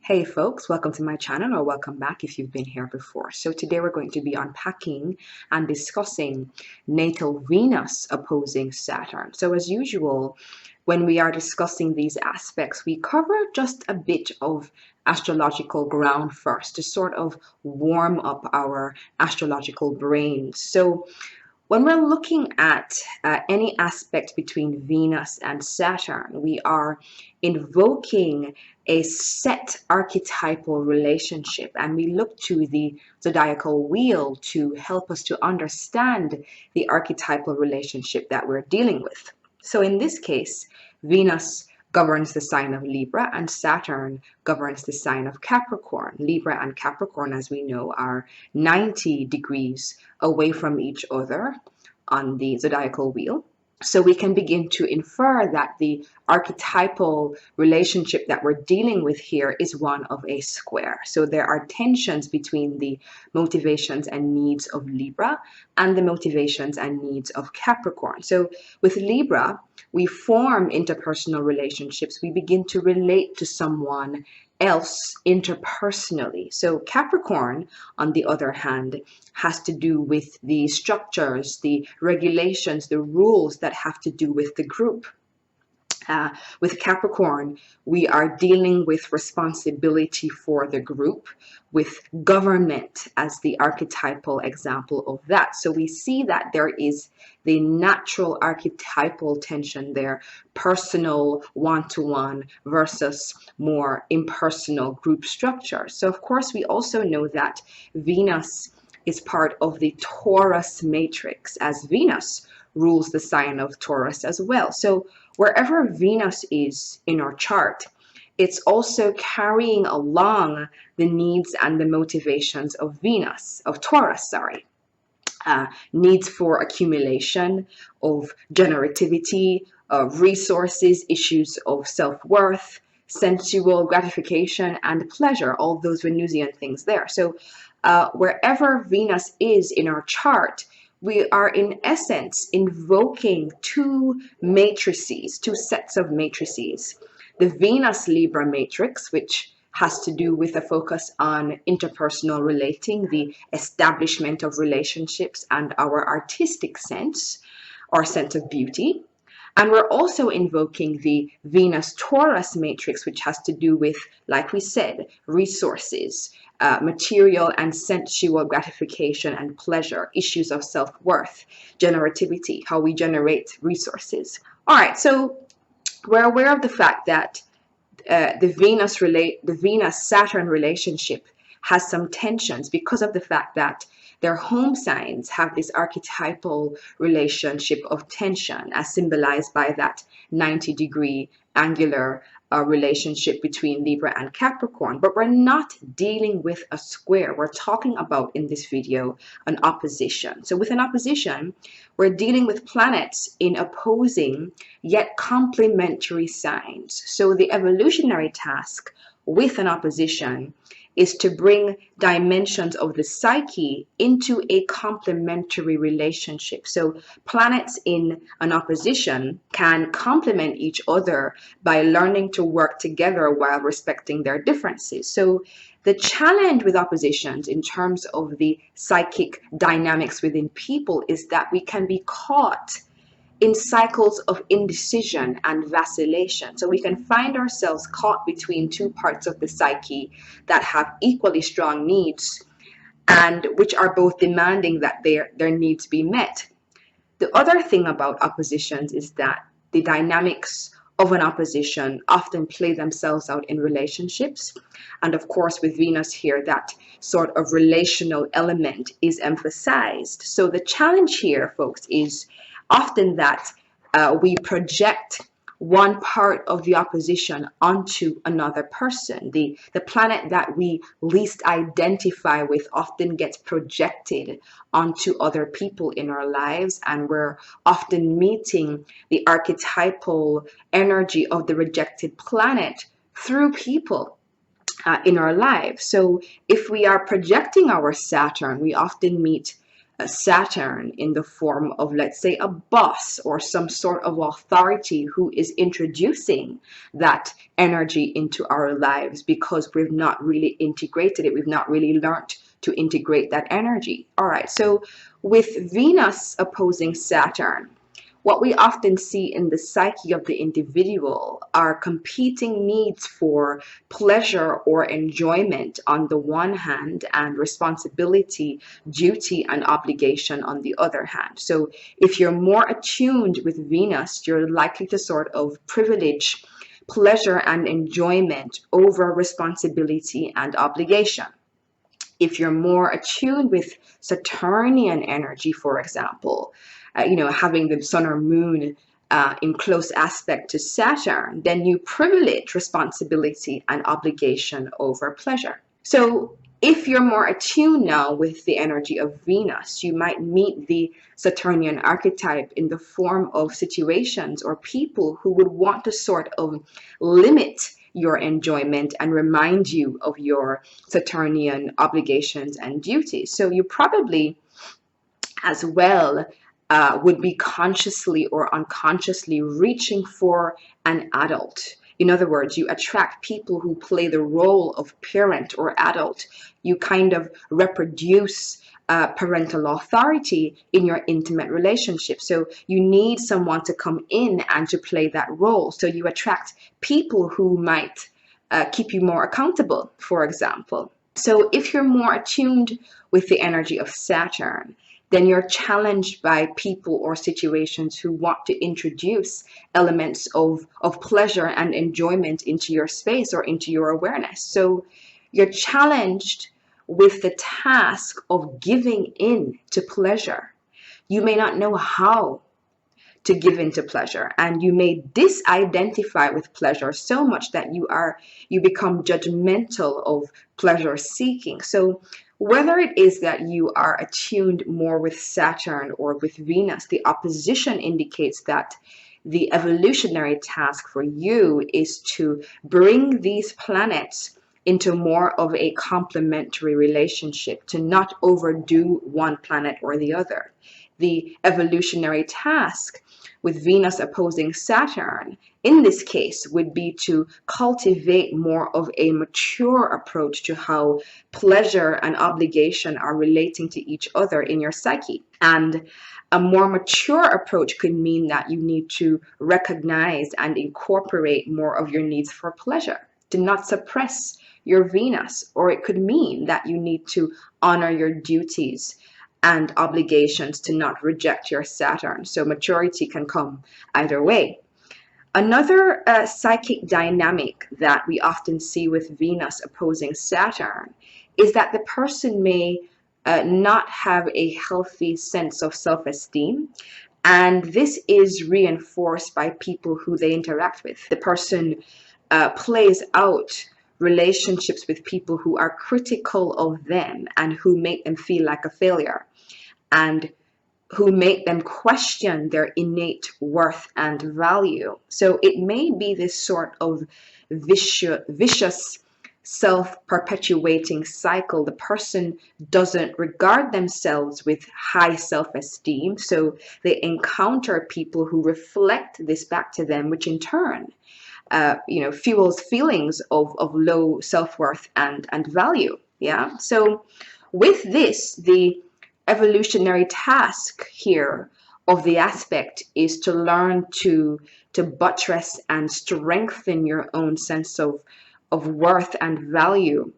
Hey folks, welcome to my channel, or welcome back if you've been here before. So today we're going to be unpacking and discussing natal Venus opposing Saturn. So as usual, when we are discussing these aspects, we cover just a bit of astrological ground first to sort of warm up our astrological brains. So when we're looking at any aspect between Venus and Saturn, we are invoking a set archetypal relationship, and we look to the zodiacal wheel to help us to understand the archetypal relationship that we're dealing with. So in this case, Venus governs the sign of Libra and Saturn governs the sign of Capricorn. Libra and Capricorn, as we know, are 90 degrees away from each other on the zodiacal wheel. So we can begin to infer that the archetypal relationship that we're dealing with here is one of a square. So there are tensions between the motivations and needs of Libra and the motivations and needs of Capricorn. So with Libra, we form interpersonal relationships. We begin to relate to someone else interpersonally. So Capricorn, on the other hand, has to do with the structures, the regulations, the rules that have to do with the group. With Capricorn, we are dealing with responsibility for the group, with government as the archetypal example of that. So we see that there is the natural archetypal tension there, personal one-to-one versus more impersonal group structure. So of course, we also know that Venus is part of the Taurus matrix, as Venus rules the sign of Taurus as well. So wherever Venus is in our chart, it's also carrying along the needs and the motivations of Taurus, needs for accumulation, of generativity, of resources, issues of self-worth, sensual gratification, and pleasure, all those Venusian things there. So wherever Venus is in our chart, we are in essence invoking two matrices, two sets of matrices. The Venus Libra matrix, which has to do with a focus on interpersonal relating, the establishment of relationships, and our artistic sense, our sense of beauty. And we're also invoking the Venus Taurus matrix, which has to do with, like we said, resources, material and sensual gratification and pleasure, issues of self-worth, generativity, how we generate resources. All right, so we're aware of the fact that the Venus-Saturn relationship has some tensions because of the fact that their home signs have this archetypal relationship of tension, as symbolized by that 90-degree angular relationship between Libra and Capricorn. But we're not dealing with a square. We're talking about, in this video, an opposition. So with an opposition, we're dealing with planets in opposing yet complementary signs. So the evolutionary task with an opposition is to bring dimensions of the psyche into a complementary relationship. So planets in an opposition can complement each other by learning to work together while respecting their differences. So the challenge with oppositions in terms of the psychic dynamics within people is that we can be caught in cycles of indecision and vacillation. So we can find ourselves caught between two parts of the psyche that have equally strong needs and which are both demanding that their needs be met. The other thing about oppositions is that the dynamics of an opposition often play themselves out in relationships. And of course, with Venus here, that sort of relational element is emphasized. So the challenge here, folks, is often that we project one part of the opposition onto another person. The planet that we least identify with often gets projected onto other people in our lives, and we're often meeting the archetypal energy of the rejected planet through people in our lives. So if we are projecting our Saturn, we often meet Saturn in the form of, let's say, a boss or some sort of authority who is introducing that energy into our lives because we've not really integrated it. We've not really learned to integrate that energy. All right, so with Venus opposing Saturn, what we often see in the psyche of the individual are competing needs for pleasure or enjoyment on the one hand, and responsibility, duty, and obligation on the other hand. So if you're more attuned with Venus, you're likely to sort of privilege pleasure and enjoyment over responsibility and obligation. If you're more attuned with Saturnian energy, for example, having the sun or moon in close aspect to Saturn, then you privilege responsibility and obligation over pleasure. So if you're more attuned now with the energy of Venus, you might meet the Saturnian archetype in the form of situations or people who would want to sort of limit your enjoyment and remind you of your Saturnian obligations and duties. So you probably as well would be consciously or unconsciously reaching for an adult. In other words, you attract people who play the role of parent or adult. You kind of reproduce parental authority in your intimate relationship. So you need someone to come in and to play that role. So you attract people who might keep you more accountable, for example. So if you're more attuned with the energy of Saturn, then you're challenged by people or situations who want to introduce elements of pleasure and enjoyment into your space or into your awareness. So you're challenged with the task of giving in to pleasure. You may not know how to give into pleasure, and you may disidentify with pleasure so much that you become judgmental of pleasure seeking. So whether it is that you are attuned more with Saturn or with Venus, the opposition indicates that the evolutionary task for you is to bring these planets into more of a complementary relationship, to not overdo one planet or the other. The evolutionary task with Venus opposing Saturn, in this case, would be to cultivate more of a mature approach to how pleasure and obligation are relating to each other in your psyche. And a more mature approach could mean that you need to recognize and incorporate more of your needs for pleasure, to not suppress your Venus, or it could mean that you need to honor your duties and obligations, to not reject your Saturn. So maturity can come either way. Another psychic dynamic that we often see with Venus opposing Saturn is that the person may not have a healthy sense of self-esteem, and this is reinforced by people who they interact with. The person plays out relationships with people who are critical of them and who make them feel like a failure, and who make them question their innate worth and value. So it may be this sort of vicious self-perpetuating cycle. The person doesn't regard themselves with high self-esteem, so they encounter people who reflect this back to them, which in turn fuels feelings of low self-worth and value. Yeah. So with this, the evolutionary task here of the aspect is to learn to buttress and strengthen your own sense of worth and value,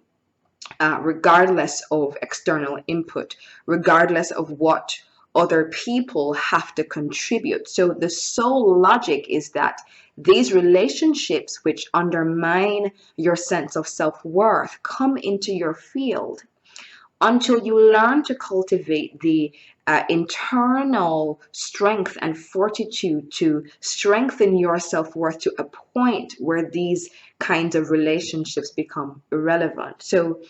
regardless of external input, regardless of what other people have to contribute. So the sole logic is that these relationships which undermine your sense of self-worth come into your field until you learn to cultivate the internal strength and fortitude to strengthen your self-worth to a point where these kinds of relationships become irrelevant. So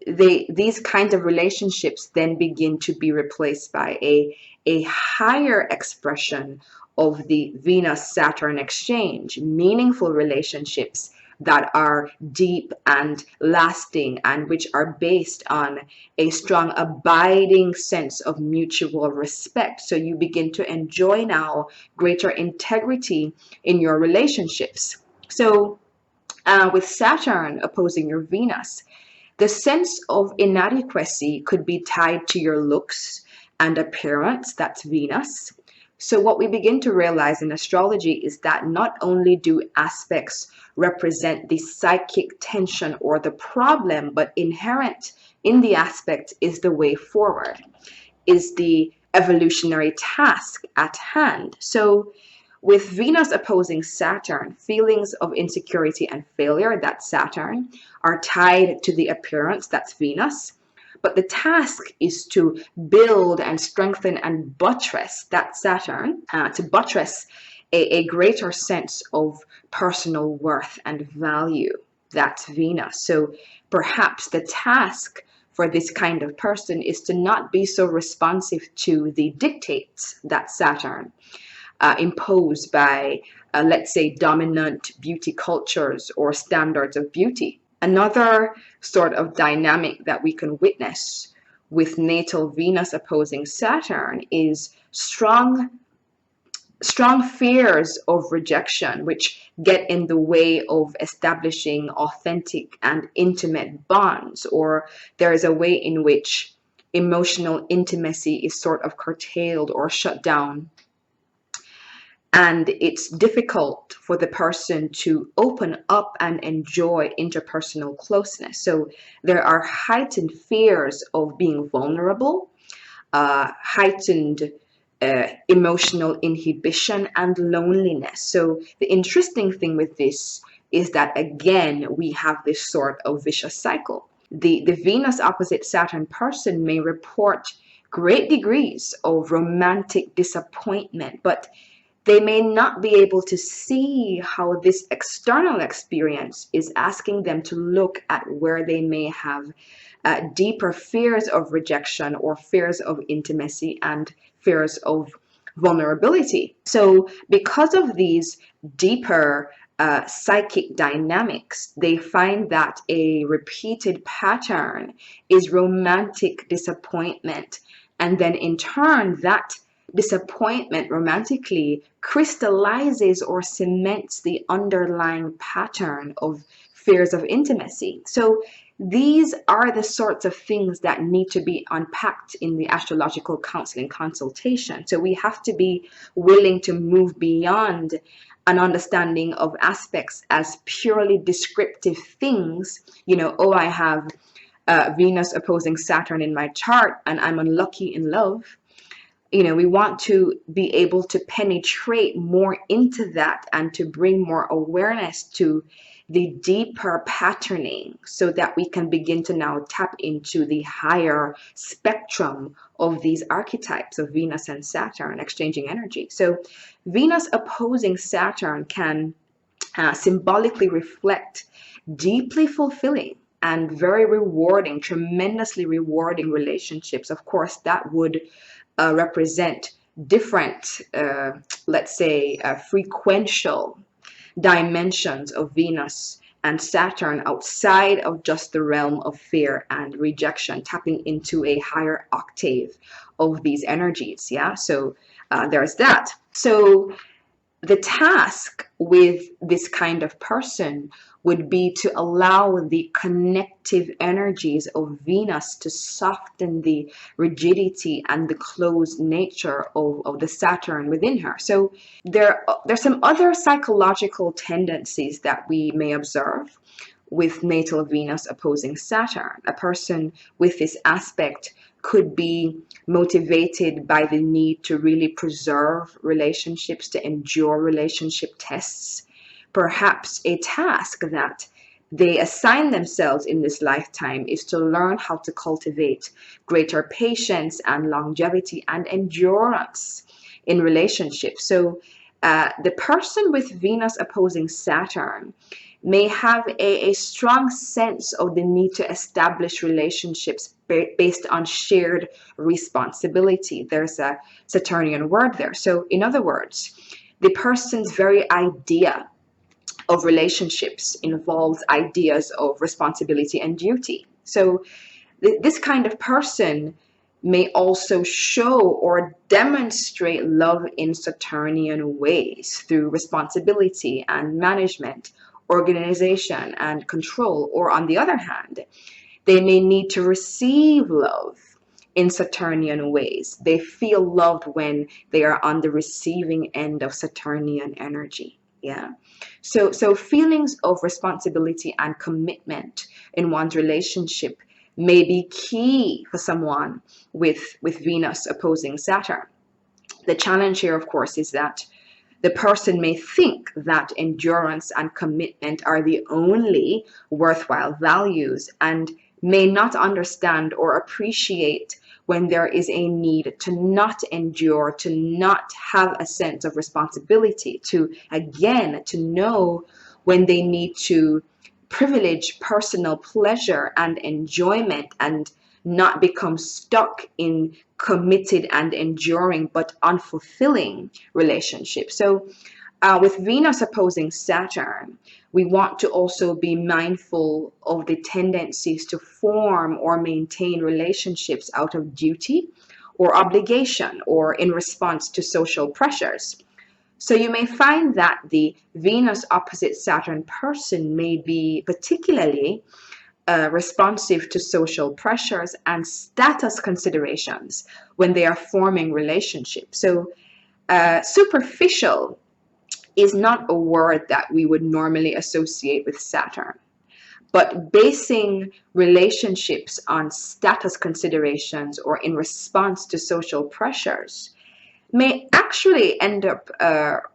these kinds of relationships then begin to be replaced by a higher expression of the Venus-Saturn exchange, meaningful relationships that are deep and lasting, and which are based on a strong abiding sense of mutual respect. So you begin to enjoy now greater integrity in your relationships. So with Saturn opposing your Venus, the sense of inadequacy could be tied to your looks and appearance. That's Venus. So what we begin to realize in astrology is that not only do aspects represent the psychic tension or the problem, but inherent in the aspect is the way forward, is the evolutionary task at hand. So with Venus opposing Saturn, feelings of insecurity and failure, that's Saturn, are tied to the appearance, that's Venus. But the task is to build and strengthen and buttress, that's Saturn, to buttress a greater sense of personal worth and value, that's Venus. So perhaps the task for this kind of person is to not be so responsive to the dictates, that's Saturn, imposed by, let's say, dominant beauty cultures or standards of beauty. Another sort of dynamic that we can witness with natal Venus opposing Saturn is strong fears of rejection, which get in the way of establishing authentic and intimate bonds, or there is a way in which emotional intimacy is sort of curtailed or shut down. And it's difficult for the person to open up and enjoy interpersonal closeness. So there are heightened fears of being vulnerable, heightened emotional inhibition and loneliness. So the interesting thing with this is that, again, we have this sort of vicious cycle. The Venus opposite Saturn person may report great degrees of romantic disappointment, but they may not be able to see how this external experience is asking them to look at where they may have deeper fears of rejection or fears of intimacy and fears of vulnerability. So because of these deeper psychic dynamics, they find that a repeated pattern is romantic disappointment. And then in turn, that disappointment romantically crystallizes or cements the underlying pattern of fears of intimacy. So these are the sorts of things that need to be unpacked in the astrological counseling consultation. So we have to be willing to move beyond an understanding of aspects as purely descriptive things. You know, oh, I have Venus opposing Saturn in my chart and I'm unlucky in love. You know, we want to be able to penetrate more into that and to bring more awareness to the deeper patterning so that we can begin to now tap into the higher spectrum of these archetypes of Venus and Saturn exchanging energy. So Venus opposing Saturn can symbolically reflect deeply fulfilling and very rewarding, tremendously rewarding relationships. Of course, that would represent different, let's say, frequential dimensions of Venus and Saturn outside of just the realm of fear and rejection, tapping into a higher octave of these energies. Yeah, so there's that. So the task with this kind of person would be to allow the connective energies of Venus to soften the rigidity and the closed nature of the Saturn within her. So there's some other psychological tendencies that we may observe with natal Venus opposing Saturn. A person with this aspect could be motivated by the need to really preserve relationships, to endure relationship tests. Perhaps a task that they assign themselves in this lifetime is to learn how to cultivate greater patience and longevity and endurance in relationships. So the person with Venus opposing Saturn may have a strong sense of the need to establish relationships based on shared responsibility. There's a Saturnian word there. So in other words, the person's very idea of relationships involves ideas of responsibility and duty. So this kind of person may also show or demonstrate love in Saturnian ways through responsibility and management, organization and control. Or on the other hand, they may need to receive love in Saturnian ways. They feel loved when they are on the receiving end of Saturnian energy. Yeah. So feelings of responsibility and commitment in one's relationship may be key for someone with Venus opposing Saturn. The challenge here, of course, is that the person may think that endurance and commitment are the only worthwhile values and may not understand or appreciate when there is a need to not endure, to not have a sense of responsibility, to know when they need to privilege personal pleasure and enjoyment and not become stuck in committed and enduring but unfulfilling relationships. So with Venus opposing Saturn, we want to also be mindful of the tendencies to form or maintain relationships out of duty or obligation or in response to social pressures. So you may find that the Venus opposite Saturn person may be particularly responsive to social pressures and status considerations when they are forming relationships. So superficial is not a word that we would normally associate with Saturn, but basing relationships on status considerations or in response to social pressures may actually end up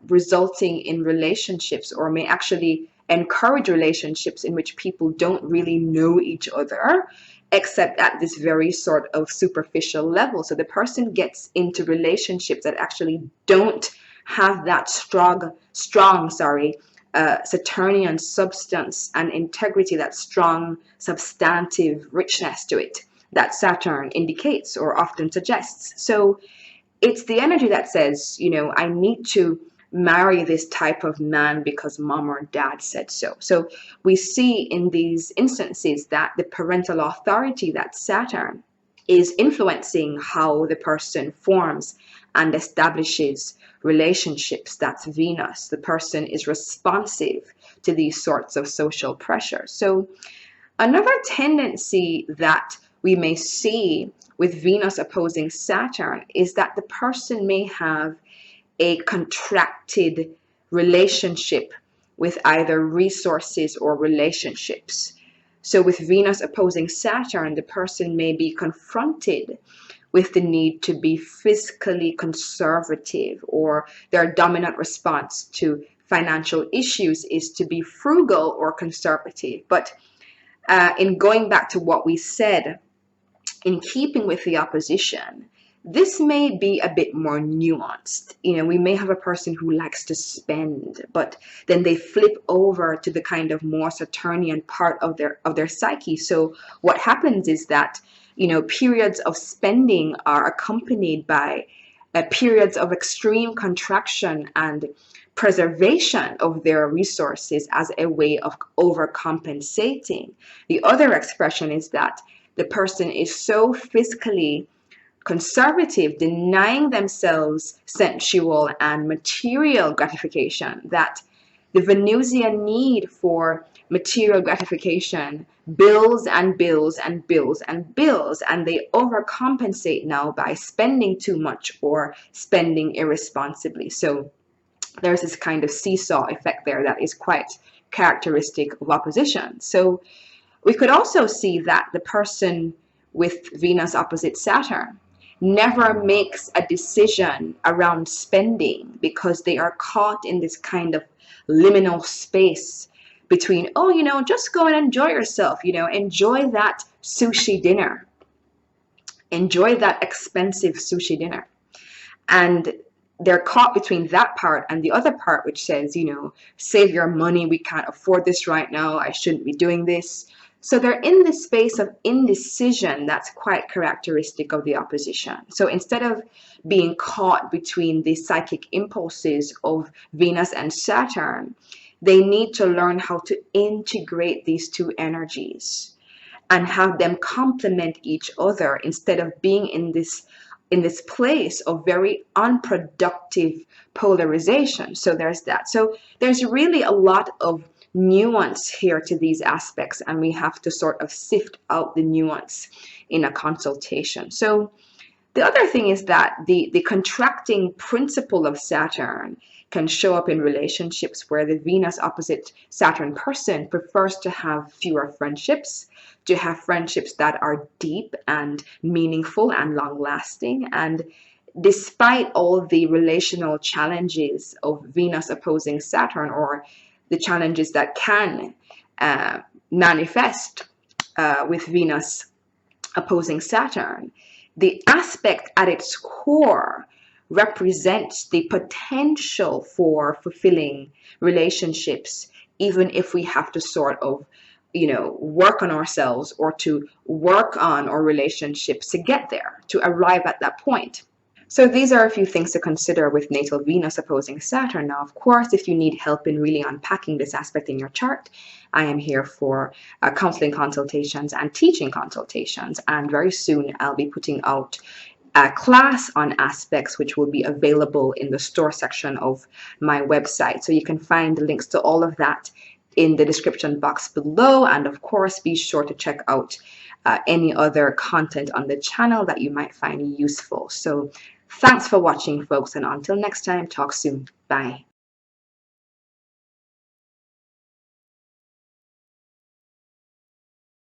resulting in relationships, or may actually encourage relationships in which people don't really know each other except at this very sort of superficial level. So the person gets into relationships that actually don't have that strong Saturnian substance and integrity, that strong substantive richness to it that Saturn indicates or often suggests. So it's the energy that says, I need to marry this type of man because mom or dad said so. So we see in these instances that the parental authority, that Saturn, is influencing how the person forms and establishes relationships. That's Venus. The person is responsive to these sorts of social pressures. So another tendency that we may see with Venus opposing Saturn is that the person may have a contracted relationship with either resources or relationships. So with Venus opposing Saturn, the person may be confronted with the need to be fiscally conservative, or their dominant response to financial issues is to be frugal or conservative. But in going back to what we said, in keeping with the opposition, this may be a bit more nuanced. We may have a person who likes to spend, but then they flip over to the kind of more Saturnian part of their psyche. So what happens is that, periods of spending are accompanied by periods of extreme contraction and preservation of their resources as a way of overcompensating. The other expression is that the person is so fiscally conservative, denying themselves sensual and material gratification, that the Venusian need for material gratification builds and builds and builds and builds, and they overcompensate now by spending too much or spending irresponsibly. So there's this kind of seesaw effect there that is quite characteristic of opposition. So we could also see that the person with Venus opposite Saturn never makes a decision around spending because they are caught in this kind of liminal space between, just go and enjoy yourself, enjoy that sushi dinner, enjoy that expensive sushi dinner. And they're caught between that part and the other part, which says, save your money, we can't afford this right now, I shouldn't be doing this. So they're in this space of indecision that's quite characteristic of the opposition. So instead of being caught between the psychic impulses of Venus and Saturn, They need to learn how to integrate these two energies and have them complement each other instead of being in this place of very unproductive polarization. So there's that. So there's really a lot of nuance here to these aspects, and we have to sort of sift out the nuance in a consultation. So the other thing is that the contracting principle of Saturn can show up in relationships where the Venus opposite Saturn person prefers to have fewer friendships, to have friendships that are deep and meaningful and long lasting. And despite all the relational challenges of Venus opposing Saturn, or the challenges that can manifest with Venus opposing Saturn, the aspect at its core represents the potential for fulfilling relationships, even if we have to sort of, work on ourselves or to work on our relationships to get there, to arrive at that point. So these are a few things to consider with natal Venus opposing Saturn. Now, of course, if you need help in really unpacking this aspect in your chart, I am here for counseling consultations and teaching consultations. And very soon I'll be putting out a class on aspects, which will be available in the store section of my website. So you can find the links to all of that in the description box below. And of course, be sure to check out any other content on the channel that you might find useful. So thanks for watching, folks, and until next time, talk soon. Bye.